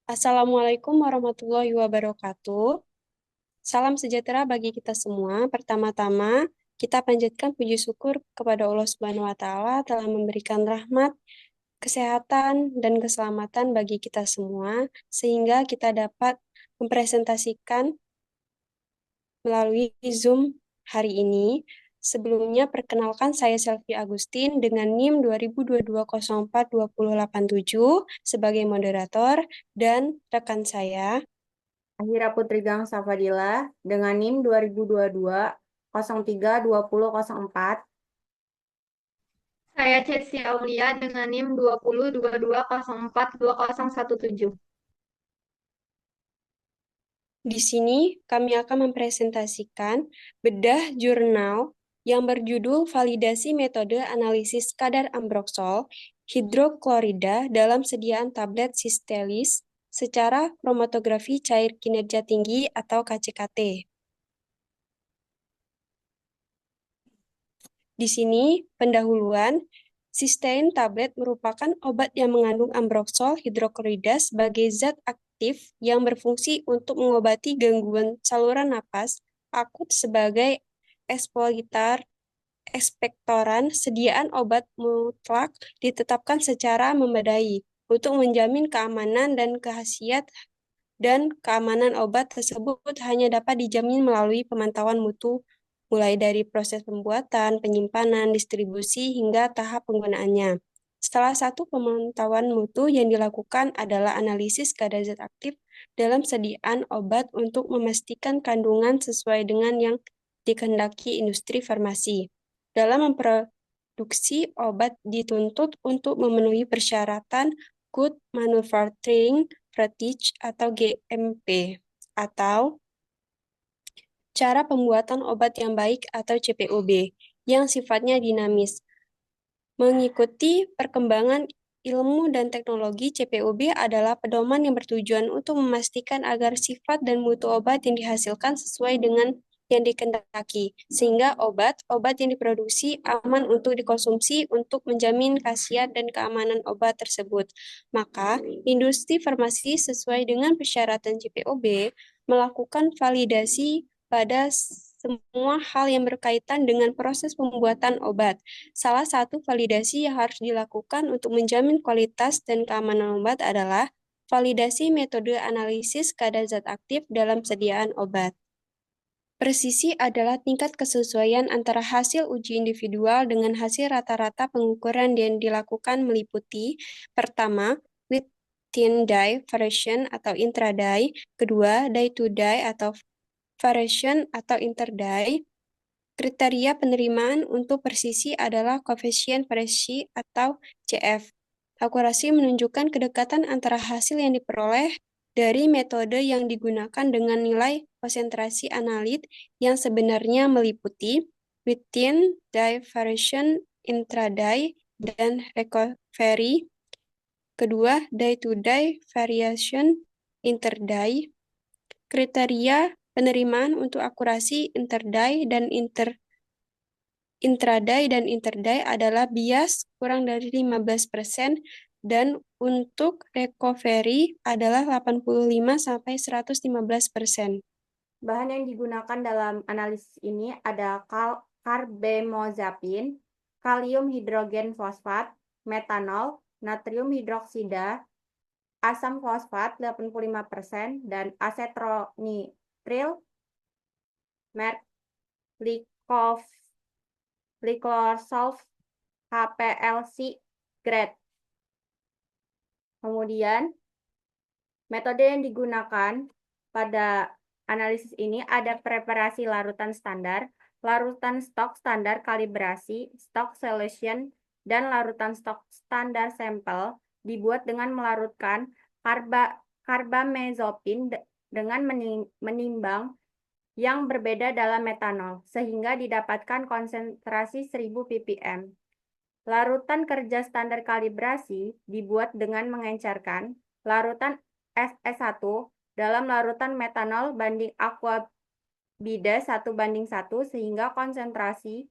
Assalamualaikum warahmatullahi wabarakatuh. Salam sejahtera bagi kita semua. Pertama-tama, kita panjatkan puji syukur kepada Allah Subhanahu wa Ta'ala telah memberikan rahmat, kesehatan, dan keselamatan bagi kita semua, sehingga kita dapat mempresentasikan melalui Zoom hari ini. Sebelumnya, perkenalkan saya Selvi Agustin dengan NIM 2022042087 sebagai moderator dan rekan saya Ahira Putri Gangsa Fadila dengan NIM 2022 03 2004. Saya Chelsea Aulia dengan NIM 2022042017. Di sini kami akan mempresentasikan bedah jurnal yang berjudul Validasi Metode Analisis Kadar Ambroksol Hidroklorida dalam Sediaan Tablet Sistelis secara kromatografi cair kinerja tinggi atau KCKT. Di sini pendahuluan, sistein tablet merupakan obat yang mengandung ambroksol hidroklorida sebagai zat aktif yang berfungsi untuk mengobati gangguan saluran napas akut sebagai eksfoliator ekspektoran. Sediaan obat mutlak ditetapkan secara memadai untuk menjamin keamanan dan khasiat dan keamanan obat tersebut hanya dapat dijamin melalui pemantauan mutu mulai dari proses pembuatan, penyimpanan, distribusi, hingga tahap penggunaannya. Salah satu pemantauan mutu yang dilakukan adalah analisis kadar zat aktif dalam sediaan obat untuk memastikan kandungan sesuai dengan yang dikehendaki industri farmasi. Dalam memproduksi obat dituntut untuk memenuhi persyaratan Good Manufacturing Practice atau GMP atau cara pembuatan obat yang baik atau CPOB yang sifatnya dinamis. Mengikuti perkembangan ilmu dan teknologi, CPOB adalah pedoman yang bertujuan untuk memastikan agar sifat dan mutu obat yang dihasilkan sesuai dengan yang dikehendaki, sehingga obat-obat yang diproduksi aman untuk dikonsumsi untuk menjamin khasiat dan keamanan obat tersebut. Maka, industri farmasi sesuai dengan persyaratan CPOB melakukan validasi pada semua hal yang berkaitan dengan proses pembuatan obat. Salah satu validasi yang harus dilakukan untuk menjamin kualitas dan keamanan obat adalah validasi metode analisis kadar zat aktif dalam sediaan obat. Presisi adalah tingkat kesesuaian antara hasil uji individual dengan hasil rata-rata pengukuran yang dilakukan meliputi: pertama, within die variation atau intra-die; kedua, die-to-die atau variation atau inter-die. Kriteria penerimaan untuk presisi adalah koefisien presisi atau CF. Akurasi menunjukkan kedekatan antara hasil yang diperoleh dari metode yang digunakan dengan nilai konsentrasi analit yang sebenarnya meliputi within die variation, intra-die, dan recovery. Kedua, die-to-die variation, inter-die. Kriteria penerimaan untuk akurasi inter-die dan intra-die dan inter-die adalah bias kurang dari 15% dan untuk recovery adalah 85-115%. Bahan yang digunakan dalam analisis ini ada karbamazepin, kalium hidrogen fosfat, metanol, natrium hidroksida, asam fosfat 85%, dan asetronitril, merek Licorsolve HPLC grade. Kemudian, metode yang digunakan pada analisis ini ada preparasi larutan standar, larutan stok standar kalibrasi, stok solution, dan larutan stok standar sampel dibuat dengan melarutkan karbamazepin dengan menimbang yang berbeda dalam metanol, sehingga didapatkan konsentrasi 1000 ppm. Larutan kerja standar kalibrasi dibuat dengan mengencerkan larutan SS1 dalam larutan metanol banding aqua bida 1:1 sehingga konsentrasi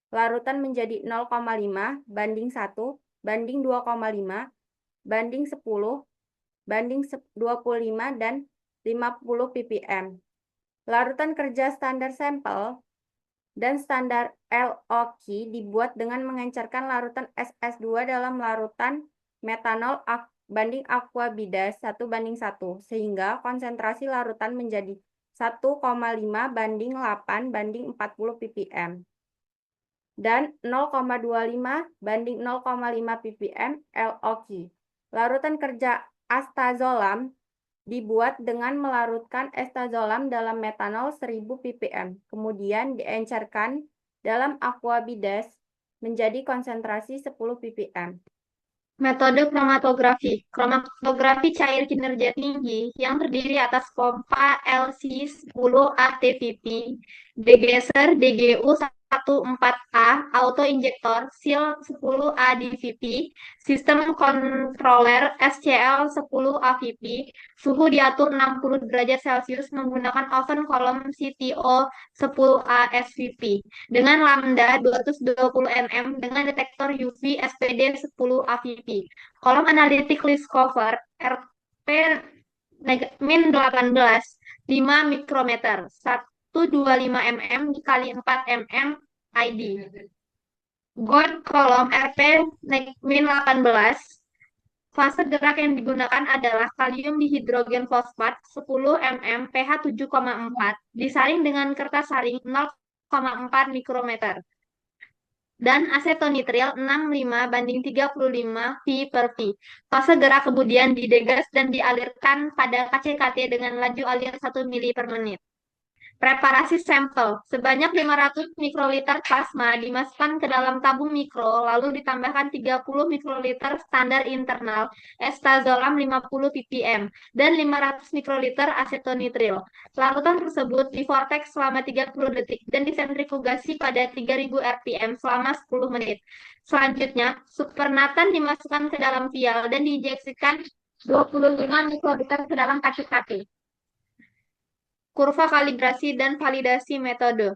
larutan menjadi 0,5 banding 1 banding 2,5 banding 10 banding 25 dan 50 ppm. Larutan kerja standar sampel dan standar LOQ dibuat dengan mengencerkan larutan SS2 dalam larutan metanol banding aqua bidas 1:1, sehingga konsentrasi larutan menjadi 1,5 banding 8 banding 40 ppm dan 0,25 banding 0,5 ppm LOQ. Larutan kerja astazolam dibuat dengan melarutkan astazolam dalam metanol 1000 ppm, kemudian diencerkan dalam aqua bidas menjadi konsentrasi 10 ppm. Metode kromatografi. Kromatografi cair kinerja tinggi yang terdiri atas pompa LC10ATVP, degasser DGU 14A, auto injektor SIL 10A DVP, sistem controller SCL 10AVP, suhu diatur 60 derajat Celcius menggunakan oven kolom CTO 10A SVP dengan lambda 220 mm dengan detektor UV SPD 10 AVP. Kolom analitik list cover RP min 18 5 mikrometer 125 mm dikali 4 mm ID. Gold kolom RP min 18. Fase gerak yang digunakan adalah kalium dihidrogen fosfat 10 mm pH 7,4 disaring dengan kertas saring 0,4 mikrometer dan asetonitril 65:35 V/V. Fase gerak kemudian didegas dan dialirkan pada KCKT dengan laju alir 1 mili per menit. Preparasi sampel. Sebanyak 500 mikroliter plasma dimasukkan ke dalam tabung mikro, lalu ditambahkan 30 mikroliter standar internal, estazolam 50 ppm, dan 500 mikroliter asetonitril. Larutan tersebut divortex selama 30 detik dan disentrifugasi pada 3000 rpm selama 10 menit. Selanjutnya, supernatan dimasukkan ke dalam vial dan diinjeksikan 25 mikroliter ke dalam KCKT. Kurva kalibrasi dan validasi metode.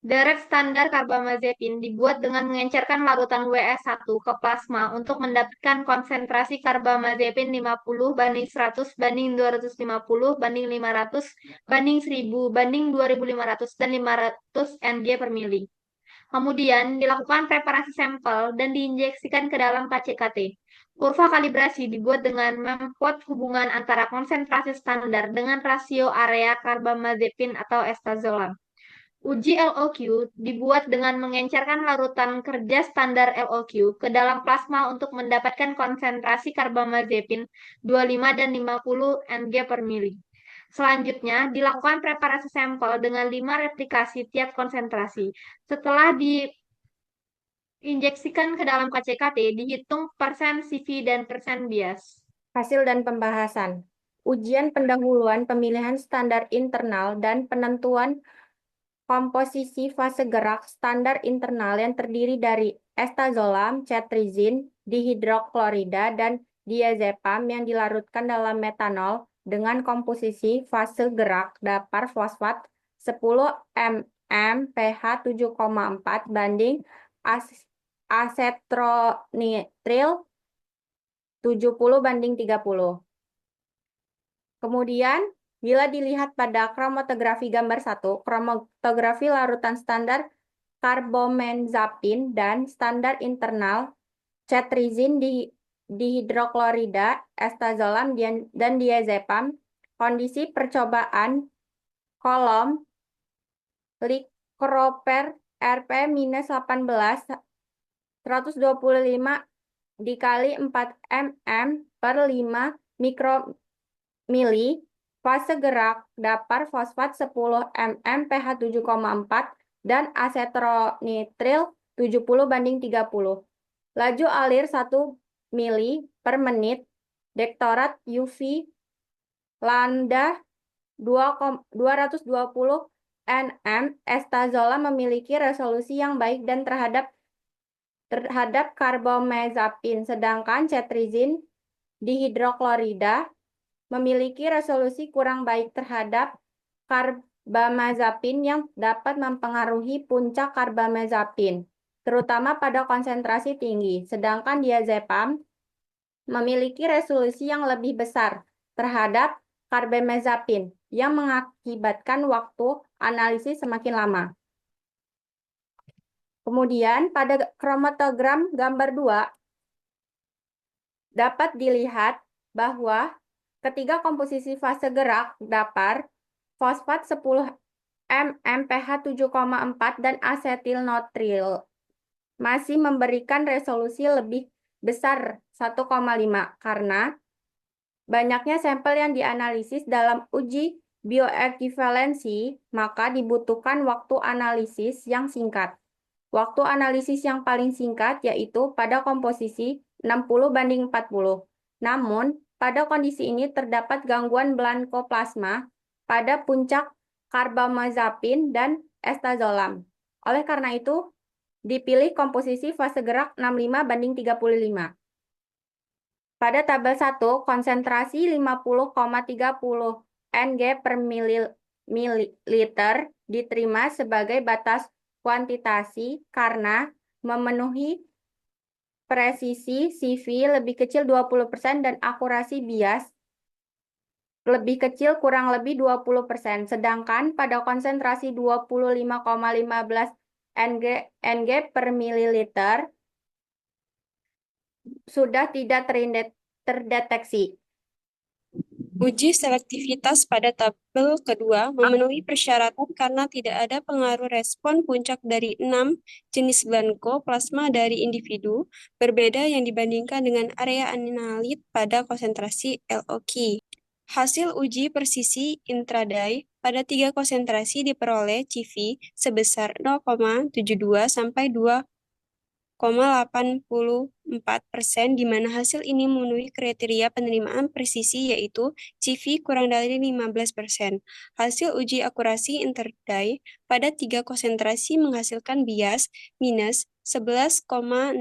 Deret standar karbamazepin dibuat dengan mengencerkan larutan WS1 ke plasma untuk mendapatkan konsentrasi karbamazepin 50:100:250:500:1000 dan 500 Ng per mili. Kemudian dilakukan preparasi sampel dan diinjeksikan ke dalam KCKT. Kurva kalibrasi dibuat dengan memplot hubungan antara konsentrasi standar dengan rasio area karbamazepin atau estazolam. Uji LOQ dibuat dengan mengencerkan larutan kerja standar LOQ ke dalam plasma untuk mendapatkan konsentrasi karbamazepin 25 dan 50 Ng per mili. Selanjutnya, dilakukan preparasi sampel dengan 5 replikasi tiap konsentrasi. Setelah diinjeksikan ke dalam KCKT, dihitung persen CV dan persen bias. Hasil dan pembahasan. Ujian pendahuluan pemilihan standar internal dan penentuan komposisi fase gerak standar internal yang terdiri dari estazolam, cetrizin, dihidroklorida, dan diazepam yang dilarutkan dalam metanol dengan komposisi fase gerak dapar fosfat 10 mm pH 7,4 banding asetronitril 70:30. Kemudian, bila dilihat pada kromatografi gambar 1, kromatografi larutan standar karbamazepin dan standar internal cetrizin, dihidroklorida, estazolam, dan diazepam, kondisi percobaan kolom likroper RP minus 18 125 dikali 4 mm per 5 mikromili, fase gerak dapar fosfat 10 mm pH 7,4 dan asetronitril 70:30. Laju alir 1 mili per menit, dektorat UV lambda 220 nm, estazolam memiliki resolusi yang baik dan terhadap karbamazepin, sedangkan cetrizin dihidroklorida memiliki resolusi kurang baik terhadap karbamazepin yang dapat mempengaruhi puncak karbamazepin, terutama pada konsentrasi tinggi, sedangkan diazepam memiliki resolusi yang lebih besar terhadap karbamazepin yang mengakibatkan waktu analisis semakin lama. Kemudian pada kromatogram gambar 2 dapat dilihat bahwa ketiga komposisi fase gerak dapar, fosfat 10 pH 7,4 dan asetil notril masih memberikan resolusi lebih besar 1,5 karena banyaknya sampel yang dianalisis dalam uji bioekuivalensi, maka dibutuhkan waktu analisis yang singkat. Waktu analisis yang paling singkat yaitu pada komposisi 60:40. Namun, pada kondisi ini terdapat gangguan blankoplasma pada puncak karbamazepin dan estazolam. Oleh karena itu, dipilih komposisi fase gerak 65:35. Pada tabel 1, konsentrasi 50,30 Ng per mililiter diterima sebagai batas kuantitasi karena memenuhi presisi CV lebih kecil 20% dan akurasi bias lebih kecil kurang lebih 20%. Sedangkan pada konsentrasi 25,15 Ng per mililiter sudah tidak terdeteksi. Uji selektivitas pada tabel kedua memenuhi persyaratan karena tidak ada pengaruh respon puncak dari 6 jenis blankoplasma dari individu berbeda yang dibandingkan dengan area analit pada konsentrasi LOQ. Hasil uji presisi intraday pada 3 konsentrasi diperoleh CV sebesar 0,72 sampai 2,84%, di mana hasil ini memenuhi kriteria penerimaan presisi yaitu CV kurang dari 15%. Hasil uji akurasi interday pada 3 konsentrasi menghasilkan bias minus 11,68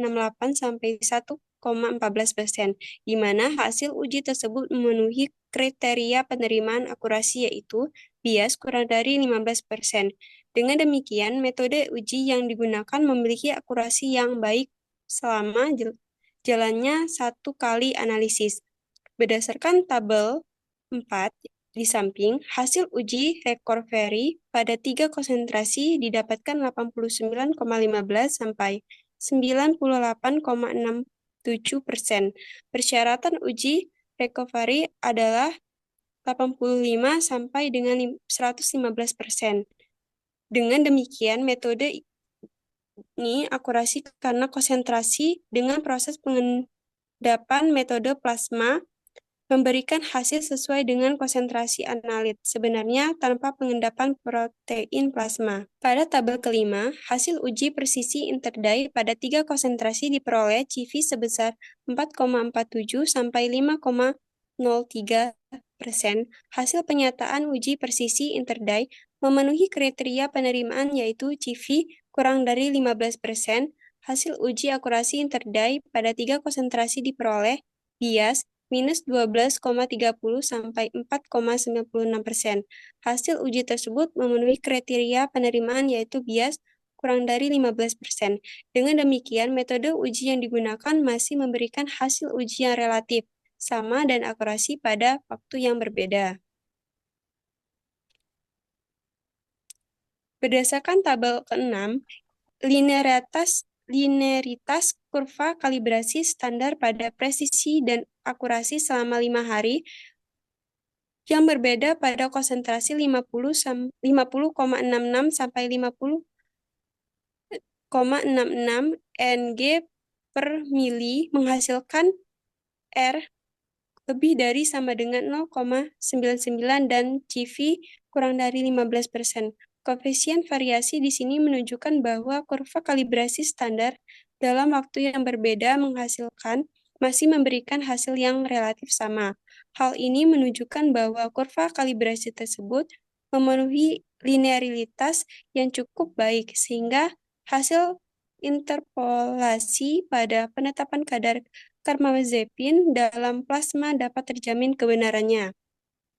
sampai 1,14%, di mana hasil uji tersebut memenuhi kriteria penerimaan akurasi yaitu bias kurang dari 15%. Dengan demikian, metode uji yang digunakan memiliki akurasi yang baik selama jalannya satu kali analisis. Berdasarkan tabel 4 di samping, hasil uji recovery pada 3 konsentrasi didapatkan 89,15 sampai 98,67%. Persyaratan uji recovery adalah 85 sampai dengan 115%. Dengan demikian, metode ini akurasi karena konsentrasi dengan proses pengendapan metode plasma memberikan hasil sesuai dengan konsentrasi analit, sebenarnya tanpa pengendapan protein plasma. Pada tabel kelima, hasil uji presisi interday pada 3 konsentrasi diperoleh CV sebesar 4,47 sampai 5,03%. Hasil penyataan uji presisi interday memenuhi kriteria penerimaan yaitu CV kurang dari 15%. Hasil uji akurasi interday pada 3 konsentrasi diperoleh bias minus 12,30 sampai 4,96%. Hasil uji tersebut memenuhi kriteria penerimaan yaitu bias kurang dari 15%. Dengan demikian, metode uji yang digunakan masih memberikan hasil uji yang relatif sama dan akurasi pada waktu yang berbeda. Berdasarkan tabel ke-6, linearitas kurva kalibrasi standar pada presisi dan akurasi selama 5 hari yang berbeda pada konsentrasi 50,66 sampai 50,66 Ng per mili menghasilkan R lebih dari sama dengan 0,99 dan CV kurang dari 15%. Koefisien variasi di sini menunjukkan bahwa kurva kalibrasi standar dalam waktu yang berbeda menghasilkan masih memberikan hasil yang relatif sama. Hal ini menunjukkan bahwa kurva kalibrasi tersebut memenuhi linearitas yang cukup baik, sehingga hasil interpolasi pada penetapan kadar karbamazepin dalam plasma dapat terjamin kebenarannya.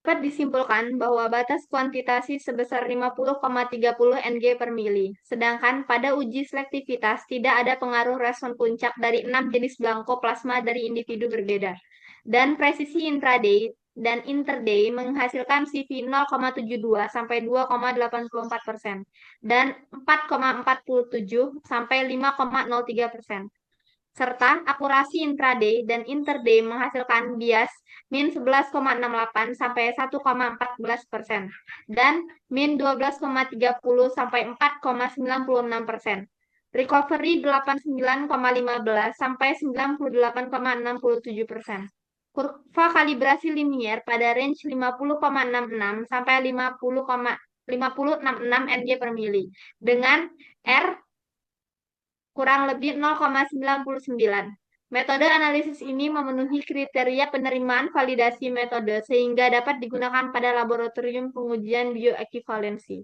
dapat disimpulkan bahwa batas kuantitasi sebesar 50,30 Ng per mili. Sedangkan pada uji selektivitas tidak ada pengaruh respon puncak dari 6 jenis belangko plasma dari individu berbeda. Dan presisi intraday dan interday menghasilkan CV 0,72 sampai 2,84% dan 4,47 sampai 5,03%. Serta akurasi intraday dan interday menghasilkan bias min 11,68 sampai 1,14% dan min 12,30 sampai 4,96%. Recovery 89,15 sampai 98,67%. Kurva kalibrasi linier pada range 50,66 sampai 50,66 Ng per mili dengan R kurang lebih 0,99. Metode analisis ini memenuhi kriteria penerimaan validasi metode sehingga dapat digunakan pada laboratorium pengujian bioekivalensi.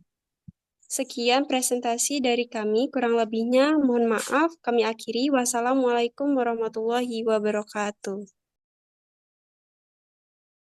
Sekian presentasi dari kami, kurang lebihnya mohon maaf, kami akhiri. Wassalamualaikum warahmatullahi wabarakatuh.